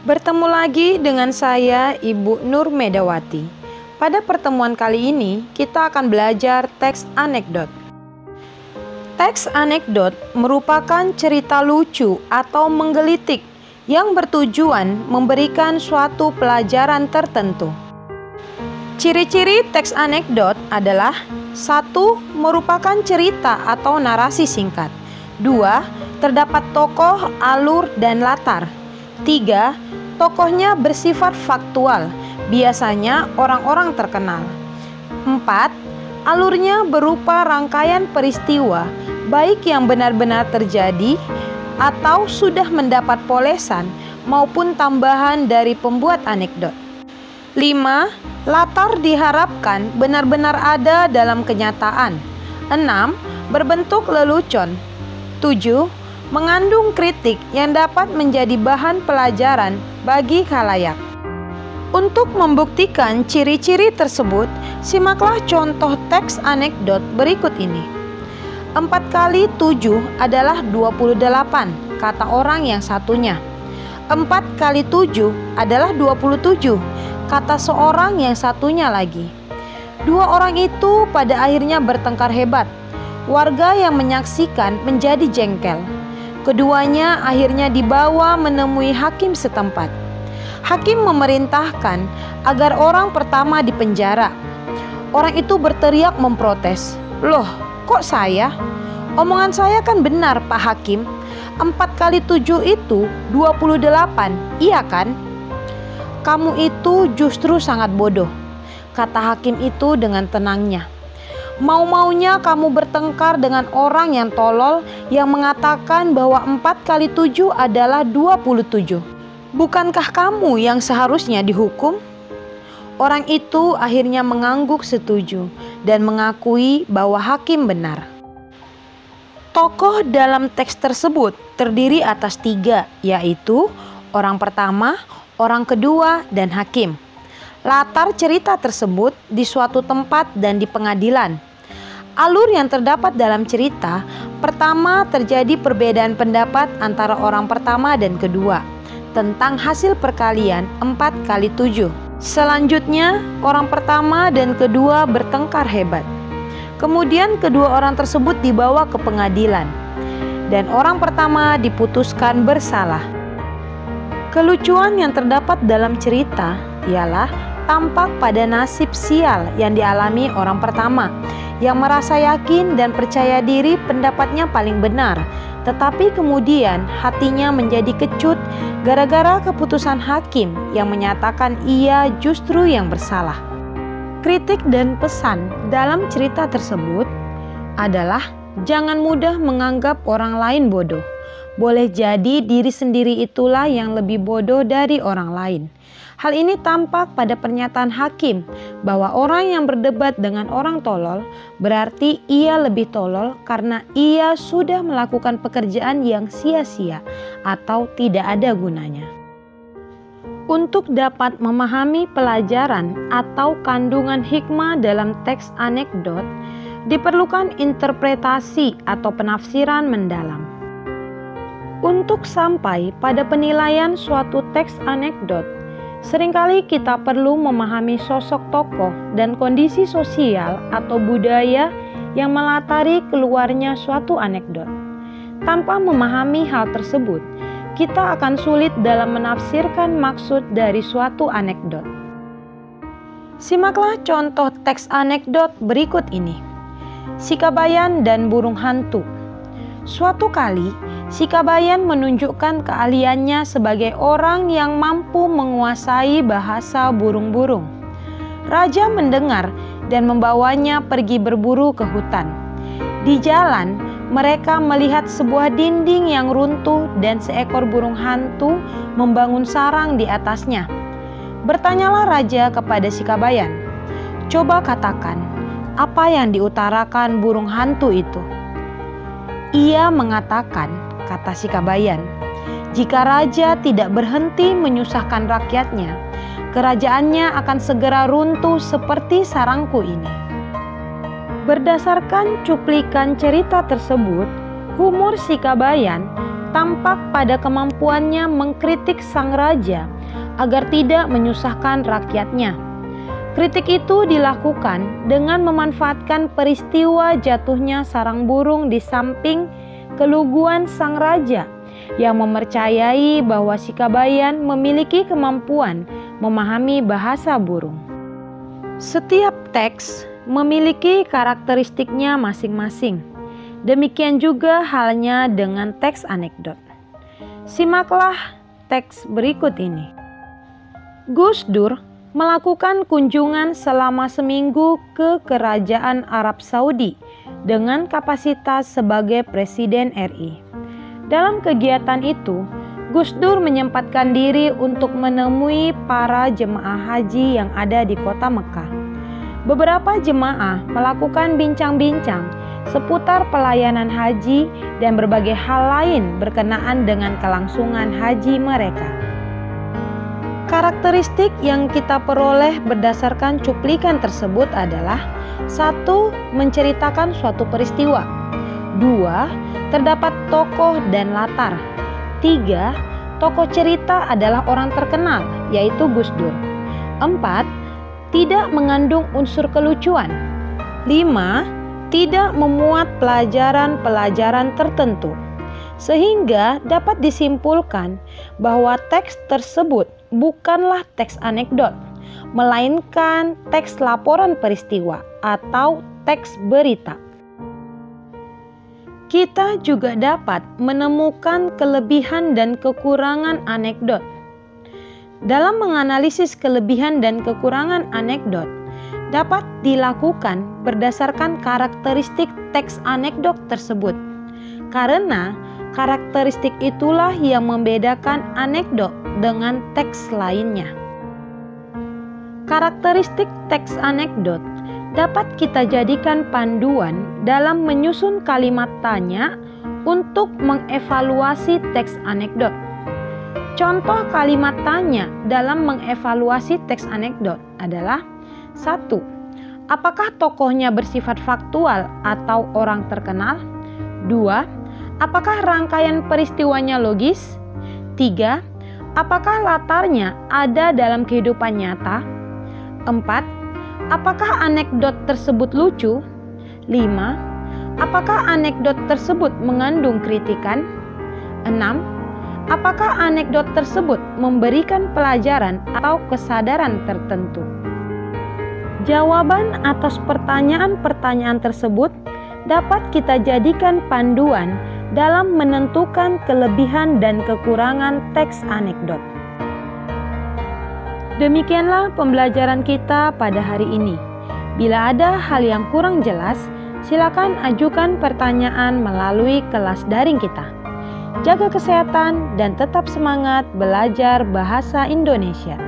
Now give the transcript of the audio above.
Bertemu lagi dengan saya, Ibu Nur Medawati. Pada pertemuan kali ini, kita akan belajar teks anekdot. Teks anekdot merupakan cerita lucu atau menggelitik yang bertujuan memberikan suatu pelajaran tertentu. Ciri-ciri teks anekdot adalah: 1. Merupakan cerita atau narasi singkat. 2. Terdapat tokoh, alur, dan latar. 3. Tokohnya bersifat faktual, biasanya orang-orang terkenal. 4. Alurnya berupa rangkaian peristiwa, baik yang benar-benar terjadi atau sudah mendapat polesan maupun tambahan dari pembuat anekdot. 5. Latar diharapkan benar-benar ada dalam kenyataan. 6. Berbentuk lelucon. 7. Mengandung kritik yang dapat menjadi bahan pelajaran bagi khalayak. Untuk membuktikan ciri-ciri tersebut, simaklah contoh teks anekdot berikut ini. 4 kali 7 adalah 28, kata orang yang satunya. 4 kali 7 adalah 27, kata seorang yang satunya lagi. Dua orang itu pada akhirnya bertengkar hebat. Warga yang menyaksikan menjadi jengkel. Keduanya akhirnya dibawa menemui hakim setempat. Hakim memerintahkan agar orang pertama dipenjara. Orang itu berteriak memprotes. "Loh, kok saya? Omongan saya kan benar, Pak Hakim. 4 kali 7 itu 28, iya kan?" "Kamu itu justru sangat bodoh," kata hakim itu dengan tenangnya. "Mau-maunya kamu bertengkar dengan orang yang tolol yang mengatakan bahwa 4 kali 7 adalah 27. Bukankah kamu yang seharusnya dihukum?" Orang itu akhirnya mengangguk setuju dan mengakui bahwa hakim benar. Tokoh dalam teks tersebut terdiri atas 3, yaitu orang pertama, orang kedua, dan hakim. Latar cerita tersebut di suatu tempat dan di pengadilan. Alur yang terdapat dalam cerita pertama, terjadi perbedaan pendapat antara orang pertama dan kedua tentang hasil perkalian 4 kali 7. Selanjutnya, orang pertama dan kedua bertengkar hebat. Kemudian kedua orang tersebut dibawa ke pengadilan dan orang pertama diputuskan bersalah. Kelucuan yang terdapat dalam cerita ialah tampak pada nasib sial yang dialami orang pertama yang merasa yakin dan percaya diri pendapatnya paling benar, tetapi kemudian hatinya menjadi kecut gara-gara keputusan hakim yang menyatakan ia justru yang bersalah. Kritik dan pesan dalam cerita tersebut adalah: jangan mudah menganggap orang lain bodoh. Boleh jadi diri sendiri itulah yang lebih bodoh dari orang lain. Hal ini tampak pada pernyataan hakim bahwa orang yang berdebat dengan orang tolol berarti ia lebih tolol karena ia sudah melakukan pekerjaan yang sia-sia atau tidak ada gunanya. Untuk dapat memahami pelajaran atau kandungan hikmah dalam teks anekdot, diperlukan interpretasi atau penafsiran mendalam. Untuk sampai pada penilaian suatu teks anekdot, seringkali kita perlu memahami sosok tokoh dan kondisi sosial atau budaya yang melatari keluarnya suatu anekdot. Tanpa memahami hal tersebut, kita akan sulit dalam menafsirkan maksud dari suatu anekdot. Simaklah contoh teks anekdot berikut ini. Si Kabayan dan Burung Hantu. Suatu kali, si Kabayan menunjukkan keahliannya sebagai orang yang mampu menguasai bahasa burung-burung. Raja mendengar dan membawanya pergi berburu ke hutan. Di jalan, mereka melihat sebuah dinding yang runtuh dan seekor burung hantu membangun sarang di atasnya. Bertanyalah raja kepada si Kabayan, "Coba katakan, apa yang diutarakan burung hantu itu?" Ia mengatakan, kata si Kabayan, "Jika raja tidak berhenti menyusahkan rakyatnya, kerajaannya akan segera runtuh seperti sarangku ini." Berdasarkan cuplikan cerita tersebut, humor si Kabayan tampak pada kemampuannya mengkritik sang raja agar tidak menyusahkan rakyatnya. Kritik itu dilakukan dengan memanfaatkan peristiwa jatuhnya sarang burung di samping keluguan sang raja yang mempercayai bahwa si Kabayan memiliki kemampuan memahami bahasa burung. Setiap teks memiliki karakteristiknya masing-masing. Demikian juga halnya dengan teks anekdot. Simaklah teks berikut ini. Gus Dur melakukan kunjungan selama seminggu ke Kerajaan Arab Saudi dengan kapasitas sebagai Presiden RI. Dalam kegiatan itu, Gus Dur menyempatkan diri untuk menemui para jemaah haji yang ada di kota Mekah. Beberapa jemaah melakukan bincang-bincang seputar pelayanan haji dan berbagai hal lain berkenaan dengan kelangsungan haji mereka. Karakteristik yang kita peroleh berdasarkan cuplikan tersebut adalah: 1. Menceritakan suatu peristiwa. 2. Terdapat tokoh dan latar. 3. Tokoh cerita adalah orang terkenal, yaitu Gus Dur. 4. Tidak mengandung unsur kelucuan. 5. Tidak memuat pelajaran-pelajaran tertentu, sehingga dapat disimpulkan bahwa teks tersebut bukanlah teks anekdot, melainkan teks laporan peristiwa atau teks berita. Kita juga dapat menemukan kelebihan dan kekurangan anekdot. Dalam menganalisis kelebihan dan kekurangan anekdot, dapat dilakukan berdasarkan karakteristik teks anekdot tersebut, karena karakteristik itulah yang membedakan anekdot dengan teks lainnya. Karakteristik teks anekdot dapat kita jadikan panduan dalam menyusun kalimat tanya untuk mengevaluasi teks anekdot. Contoh kalimat tanya dalam mengevaluasi teks anekdot adalah: 1. Apakah tokohnya bersifat faktual atau orang terkenal? 2. Apakah rangkaian peristiwanya logis? 3. Apakah latarnya ada dalam kehidupan nyata? 4. Apakah anekdot tersebut lucu? 5. Apakah anekdot tersebut mengandung kritikan? 6. Apakah anekdot tersebut memberikan pelajaran atau kesadaran tertentu? Jawaban atas pertanyaan-pertanyaan tersebut dapat kita jadikan panduan dalam menentukan kelebihan dan kekurangan teks anekdot. Demikianlah pembelajaran kita pada hari ini. Bila ada hal yang kurang jelas, silakan ajukan pertanyaan melalui kelas daring kita. Jaga kesehatan dan tetap semangat belajar bahasa Indonesia.